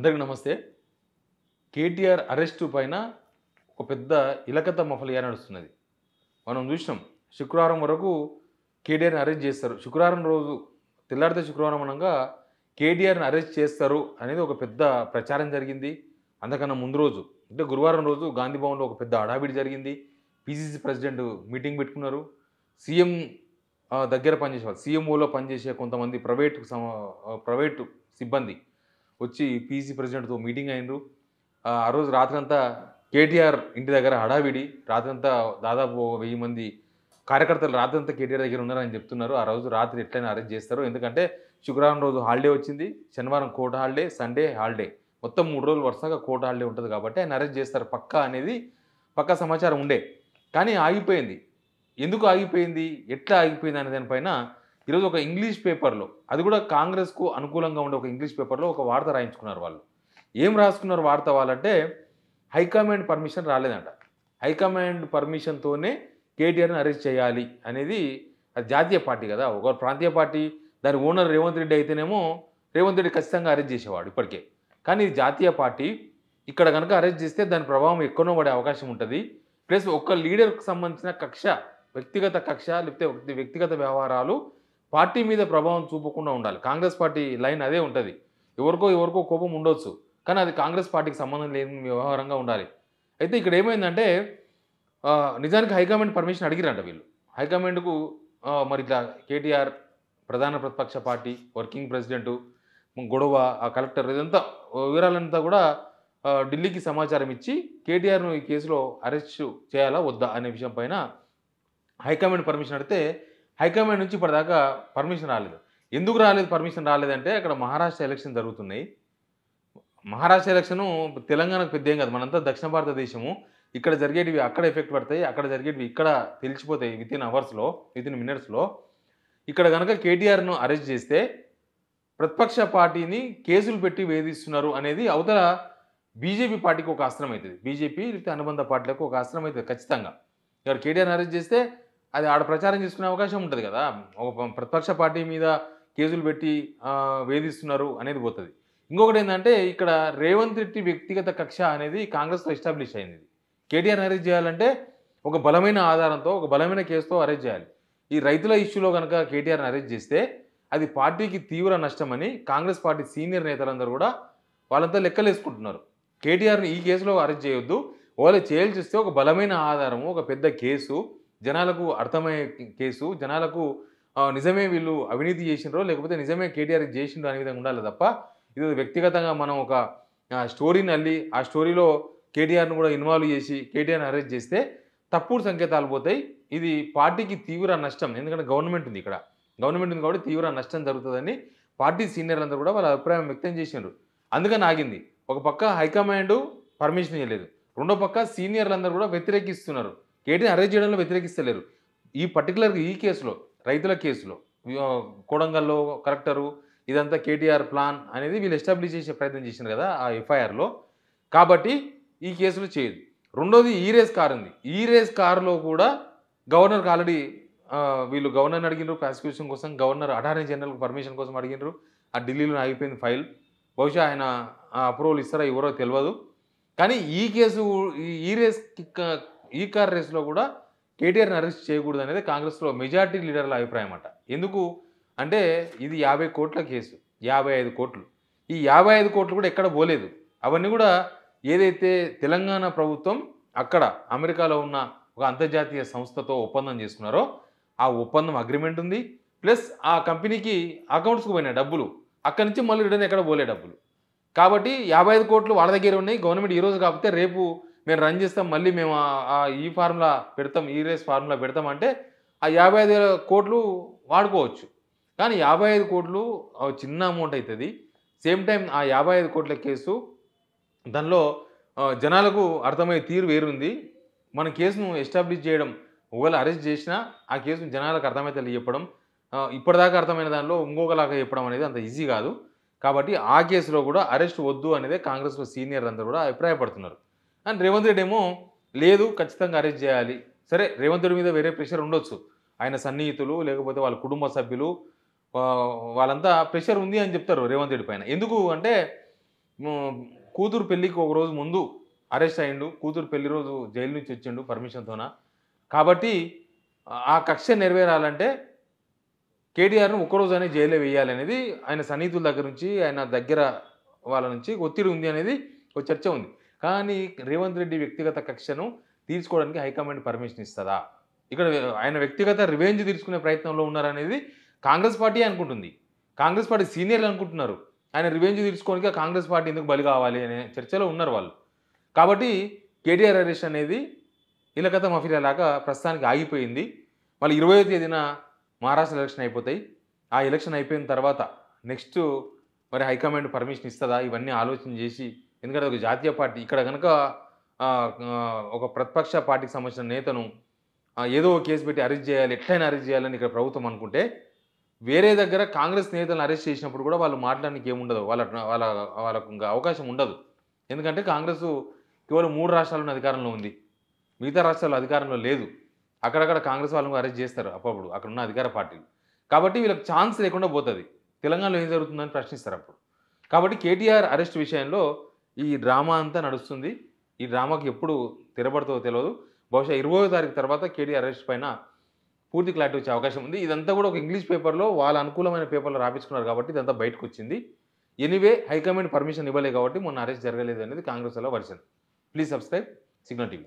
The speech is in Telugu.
అందరికీ నమస్తే. కేటీఆర్ అరెస్టు పైన ఒక పెద్ద ఇలకత మఫలియా నడుస్తున్నది. మనం చూసినాం. శుక్రవారం వరకు కేటీఆర్‌ని అరెస్ట్ చేస్తారు. శుక్రవారం రోజు తెల్లారితే శుక్రవారం అనంగా కేటీఆర్‌ని అరెస్ట్ చేస్తారు అనేది ఒక పెద్ద ప్రచారం జరిగింది. అంతకన్నా ముందు రోజు అంటే గురువారం రోజు గాంధీ భవన్‌లో ఒక పెద్ద హడావిడి జరిగింది. పీసీసీ ప్రెసిడెంట్ మీటింగ్ పెట్టుకున్నారు. సీఎం దగ్గర పనిచేసేవాళ్ళు. సీఎంఓలో పనిచేసే కొంతమంది ప్రైవేటు సిబ్బంది వచ్చి పీసీ ప్రెసిడెంట్‌తో మీటింగ్ అయిండ్రు. ఆ రోజు రాత్రంతా కేటీఆర్ ఇంటి దగ్గర హడావిడి. రాత్రంతా దాదాపు 1000 మంది కార్యకర్తలు రాత్రంతా కేటీఆర్ దగ్గర ఉన్నారని చెప్తున్నారు. ఆ రోజు రాత్రి ఎట్లైనా అరెస్ట్ చేస్తారు. ఎందుకంటే శుక్రవారం రోజు హాలిడే వచ్చింది. శనివారం కోర్ట్ హాలిడే, సండే హాలిడే. మొత్తం 3 రోజులు వరుసగా కోర్ట్ హాలిడే ఉంటది కాబట్టి ఆయన అరెస్ట్ చేస్తారు పక్కా అనేది పక్కా సమాచారం ఉండే. కానీ ఆగిపోయింది. ఎందుకు ఆగిపోయింది? ఎట్లా ఆగిపోయింది అనే దానిపైన ఈరోజు ఒక ఇంగ్లీష్ పేపర్‌లో అది కూడా కాంగ్రెస్‌కు అనుకూలంగా ఉండే ఒక ఇంగ్లీష్ పేపర్‌లో ఒక వార్త రాయించుకున్నారు వాళ్ళు. ఏం రాసుకున్నారు వార్త వాళ్ళంటే హైకమాండ్ పర్మిషన్ రాలేదంట. హైకమాండ్ పర్మిషన్‌తోనే కేటీఆర్‌ని అరెస్ట్ చేయాలి అనేది అది జాతీయ పార్టీ కదా! ఒక ప్రాంతీయ పార్టీ దాని ఓనర్ రేవంత్ రెడ్డి అయితేనేమో రేవంత్ రెడ్డి ఖచ్చితంగా అరెస్ట్ చేసేవాడు ఇప్పటికే. కానీ ఇది జాతీయ పార్టీ. ఇక్కడ గనుక అరెస్ట్ చేస్తే దాని ప్రభావం ఎక్కడనో పడే అవకాశం ఉంటది. ప్లస్ ఒక్క లీడర్‌కి సంబంధించిన కక్ష, వ్యక్తిగత కక్ష లేకపోతే వ్యక్తిగత వ్యవహారాలు పార్టీ మీద ప్రభావం చూపకుండా ఉండాలి. కాంగ్రెస్ పార్టీ లైన్ అదే ఉంటది. ఎవరికో కోపం ఉండొచ్చు. కానీ అది కాంగ్రెస్ పార్టీకి సంబంధం లేని వ్యవహారంగా ఉండాలి. అయితే ఇక్కడ ఏమైందంటే నిజానికి హైకమాండ్ పర్మిషన్ అడిగిరంట వీళ్ళు. హైకమాండ్‌కు మరి ఇట్లా కేటీఆర్ ప్రధాన ప్రతిపక్ష పార్టీ, వర్కింగ్ ప్రెసిడెంటు, గొడవ, ఆ కలెక్టర్ ఇదంతా వివరాలంతా కూడా ఢిల్లీకి సమాచారం ఇచ్చి కేటీఆర్‌ను ఈ కేసులో అరెస్టు చేయాలా? వద్దా? అనే విషయం పైన హైకమాండ్ పర్మిషన్ అడిగితే హైకమాండ్ నుంచి ఇప్పటిదాకా పర్మిషన్ రాలేదు. ఎందుకు రాలేదు పర్మిషన్ రాలేదంటే అక్కడ మహారాష్ట్ర ఎలక్షన్ జరుగుతున్నాయి. మహారాష్ట్ర ఎలక్షను తెలంగాణకు పెద్ద ఏం కాదు. మనంతా దక్షిణ భారతదేశము. ఇక్కడ జరిగేటివి అక్కడ ఎఫెక్ట్ పడతాయి. అక్కడ జరిగేటివి ఇక్కడ తెలిసిపోతాయి వితిన్ అవర్స్‌లో, వితిన్ మినిట్స్‌లో. ఇక్కడ గనక కేటీఆర్‌ను అరెస్ట్ చేస్తే ప్రతిపక్ష పార్టీని కేసులు పెట్టి వేధిస్తున్నారు అనేది అవతల బీజేపీ పార్టీకి ఒక అస్త్రం అయితది. బీజేపీ లేకపోతే అనుబంధ పార్టీలకు ఒక అస్త్రం అయితది ఖచ్చితంగా. ఇక్కడ కేటీఆర్‌ని అరెస్ట్ చేస్తే అది ఆడ ప్రచారం చేసుకునే అవకాశం ఉంటది కదా! ఒక ప్రతిపక్ష పార్టీ మీద కేసులు పెట్టి వేధిస్తున్నారు అనేది పోతది. ఇంకొకటేందంటే ఇక్కడ రేవంత్ రెడ్డి వ్యక్తిగత కక్ష అనేది కాంగ్రెస్‌లో ఎస్టాబ్లిష్ అయింది. కేటీఆర్‌ని అరెస్ట్ చేయాలంటే ఒక బలమైన ఆధారంతో, ఒక బలమైన కేసుతో అరెస్ట్ చేయాలి. ఈ రైతుల ఇష్యూలో గనక కేటీఆర్‌ని అరెస్ట్ చేస్తే అది పార్టీకి తీవ్ర నష్టమని కాంగ్రెస్ పార్టీ సీనియర్ నేతలందరూ కూడా వాళ్ళంతా లెక్కలేసుకుంటున్నారు. కేటీఆర్‌ని ఈ కేసులో అరెస్ట్ చేయొద్దు. ఒకవేళ చేయాల్సి వస్తే ఒక బలమైన ఆధారము, ఒక పెద్ద కేసు, జనాలకు అర్థమయ్యే కేసు, జనాలకు నిజమే వీళ్ళు అవినీతి చేసిండ్రో లేకపోతే నిజమే కేటీఆర్ ఇది చేసిండ్రో అనే విధంగా ఉండాలి తప్ప ఇది వ్యక్తిగతంగా మనం ఒక స్టోరీని అల్లి ఆ స్టోరీలో కేటీఆర్‌ని కూడా ఇన్వాల్వ్ చేసి కేటీఆర్‌ని అరెస్ట్ చేస్తే తప్పుడు సంకేతాలు పోతాయి. ఇది పార్టీకి తీవ్ర నష్టం. ఎందుకంటే గవర్నమెంట్ ఉంది ఇక్కడ. గవర్నమెంట్ ఉంది కాబట్టి తీవ్ర నష్టం జరుగుతదని పార్టీ సీనియర్లందరూ కూడా వాళ్ళ అభిప్రాయం వ్యక్తం చేసిండ్రు. అందుకని ఆగింది. ఒక పక్క హైకమాండ్ పర్మిషన్ ఇవ్వలేదు. రెండో పక్క సీనియర్లందరూ కూడా వ్యతిరేకిస్తున్నారు. కేటీఆర్‌ని అరెస్ట్ చేయడంలో వ్యతిరేకిస్తలేరు. ఈ పర్టిక్యులర్‌గా ఈ కేసులో, రైతుల కేసులో కొడంగల్‌లో కలెక్టరు ఇదంతా కేటీఆర్ ప్లాన్ అనేది వీళ్ళు ఎస్టాబ్లిష్ చేసే ప్రయత్నం చేసిండ్రు కదా! ఆ ఎఫ్ఐఆర్‌లో. కాబట్టి ఈ కేసులో చేయదు. రెండోది ఈ రేస్ కార్ ఉంది. ఈ రేస్ కార్‌లో కూడా గవర్నర్‌కి ఆల్రెడీ వీళ్ళు గవర్నర్‌ని అడిగిండ్రు ప్రాసిక్యూషన్ కోసం. గవర్నర్ అటార్నీ జనరల్‌కి పర్మిషన్ కోసం అడిగిండ్రు. ఢిల్లీలోనే ఆగిపోయింది ఫైల్. బహుశా ఆయన అప్రూవల్ ఇస్తారో ఇవ్వరో తెలవదు. కానీ ఈ కేసు ఈ రేస్ ఈ కార్ రేస్‌లో కూడా కేటీఆర్‌ని అరెస్ట్ చేయకూడదనేది కాంగ్రెస్‌లో మెజారిటీ లీడర్ల అభిప్రాయం అట. ఎందుకు అంటే ఇది 50,00,00,000 కేసు. 55,00,00,000. ఈ 55,00,00,000 కూడా ఎక్కడ పోలేదు. అవన్నీ కూడా ఏదైతే తెలంగాణ ప్రభుత్వం అక్కడ అమెరికాలో ఉన్న ఒక అంతర్జాతీయ సంస్థతో ఒప్పందం చేసుకున్నారో, ఆ ఒప్పందం అగ్రీమెంట్ ఉంది. ప్లస్ ఆ కంపెనీకి అకౌంట్స్‌కి పోయినాయి డబ్బులు. అక్కడి నుంచి మళ్ళీ రిటర్న్ ఎక్కడ పోలే డబ్బులు. కాబట్టి 55,00,00,000 వాళ్ళ దగ్గరే ఉన్నాయి. గవర్నమెంట్ ఈరోజు కాకపోతే రేపు మేము రన్ చేస్తాం. మళ్ళీ మేము ఈ ఫార్ములా పెడతాం. ఈ రేస్ ఫార్ములా పెడతామంటే ఆ 55,00,00,000 వాడుకోవచ్చు. కానీ 55,00,00,000 చిన్న అమౌంట్ అయితది. సేమ్ టైమ్ ఆ 55,00,00,000 కేసు దానిలో జనాలకు అర్థమయ్యే తీరు వేరుంది. మన కేసును ఎస్టాబ్లిష్ చేయడం ఒకవేళ అరెస్ట్ చేసినా ఆ కేసును జనాలకు అర్థమైతేలా చెప్పడం, ఇప్పటిదాకా అర్థమైన దానిలో ఇంకొకలాగా చెప్పడం అనేది అంత ఈజీ కాదు. కాబట్టి ఆ కేసులో కూడా అరెస్ట్ వద్దు అనేదే కాంగ్రెస్‌లో సీనియర్లందరూ కూడా అభిప్రాయపడుతున్నారు. అండ్ రేవంత్ రెడ్డి ఏమో లేదు ఖచ్చితంగా అరెస్ట్ చేయాలి. సరే రేవంత్ రెడ్డి మీద వేరే ప్రెషర్ ఉండొచ్చు. ఆయన సన్నిహితులు లేకపోతే వాళ్ళ కుటుంబ సభ్యులు వాళ్ళంతా ప్రెషర్ ఉంది అని చెప్తారు రేవంత్ రెడ్డి పైన. ఎందుకు అంటే హ్మ్, కూతురు పెళ్ళికి ఒక రోజు ముందు అరెస్ట్ అయ్యిండు. కూతురు పెళ్లి రోజు జైలు నుంచి వచ్చిండు పర్మిషన్‌తోన. కాబట్టి ఆ కక్ష నెరవేరాలంటే కేటీఆర్‌ని ఒక్కరోజైనా జైల్‌లో వేయాలనేది ఆయన సన్నిహితుల దగ్గర నుంచి, ఆయన దగ్గర వాళ్ళ నుంచి ఒత్తిడి ఉంది అనేది ఒక చర్చ ఉంది. కానీ రేవంత్ రెడ్డి వ్యక్తిగత కక్షను తీర్చుకోవడానికి హైకమాండ్ పర్మిషన్ ఇస్తదా? ఇక్కడ ఆయన వ్యక్తిగత రివెంజ్ తీర్చుకునే ప్రయత్నంలో ఉన్నారనేది కాంగ్రెస్ పార్టీయే అనుకుంటుంది. కాంగ్రెస్ పార్టీ సీనియర్‌లు అనుకుంటున్నారు. ఆయన రివెంజ్ తీర్చుకోవడానికి కాంగ్రెస్ పార్టీ ఎందుకు బలి కావాలి అనే చర్చలో ఉన్నారు వాళ్ళు. కాబట్టి కేటీఆర్ అరెస్ట్ అనేది ఇలకత మఫిలియా లాగా ప్రస్తుతానికి ఆగిపోయింది. మళ్ళీ 20వ తేదీన మహారాష్ట్ర ఎలక్షన్ అయిపోతాయి. ఆ ఎలక్షన్ అయిపోయిన తర్వాత నెక్స్టు మరి హైకమాండ్ పర్మిషన్ ఇస్తదా? ఇవన్నీ ఆలోచన జేసి ఎందుకంటే ఒక జాతీయ పార్టీ ఇక్కడ గనక ఒక ప్రతిపక్ష పార్టీకి సంబంధించిన నేతను ఏదో ఒక కేసు పెట్టి అరెస్ట్ జేయాలి, ఎట్లైనా అరెస్ట్ జేయాలని ఇక్కడ ప్రభుత్వం అనుకుంటే, వేరే దగ్గర కాంగ్రెస్ నేతలను అరెస్ట్ చేసినప్పుడు గూడా వాళ్ళు మాట్లాడడానికి ఏముండదు. వాళ్ళ వాళ్ళకు ఇంక అవకాశం ఉండదు. ఎందుకంటే కాంగ్రెసు కేవలం 3 రాష్ట్రాల్లోనే అధికారంలో ఉంది. మిగతా రాష్ట్రాల్లో అధికారంలో లేదు. అక్కడక్కడ కాంగ్రెస్ వాళ్ళని కూడా అరెస్ట్ చేస్తారు అప్పుడప్పుడు అక్కడున్న అధికార పార్టీలు. కాబట్టి వీళ్ళకి ఛాన్స్ లేకుండా పోతది. తెలంగాణలో ఏం జరుగుతుందని ప్రశ్నిస్తారప్పుడు. కాబట్టి కేటీఆర్ అరెస్ట్ విషయంలో ఈ డ్రామా అంతా నడుస్తుంది. ఈ డ్రామాకి ఎప్పుడు తెరపడుతదో తెలవదు. బహుశా 20వ తారీఖు తర్వాత కేటీఆర్ అరెస్ట్ పైన పూర్తి క్లారిటీ వచ్చే అవకాశం ఉంది. ఇదంతా కూడా ఒక ఇంగ్లీష్ పేపర్‌లో వాళ్ళ అనుకూలమైన పేపర్‌లో రాపించుకున్నారు కాబట్టి ఇదంతా బయటకొచ్చింది. ఎనీవే హైకమాండ్ పర్మిషన్ ఇవ్వలే కాబట్టి మొన్న అరెస్ట్ జరగలేదు అనేది కాంగ్రెస్ వాళ్ళ version. Please subscribe signal TV.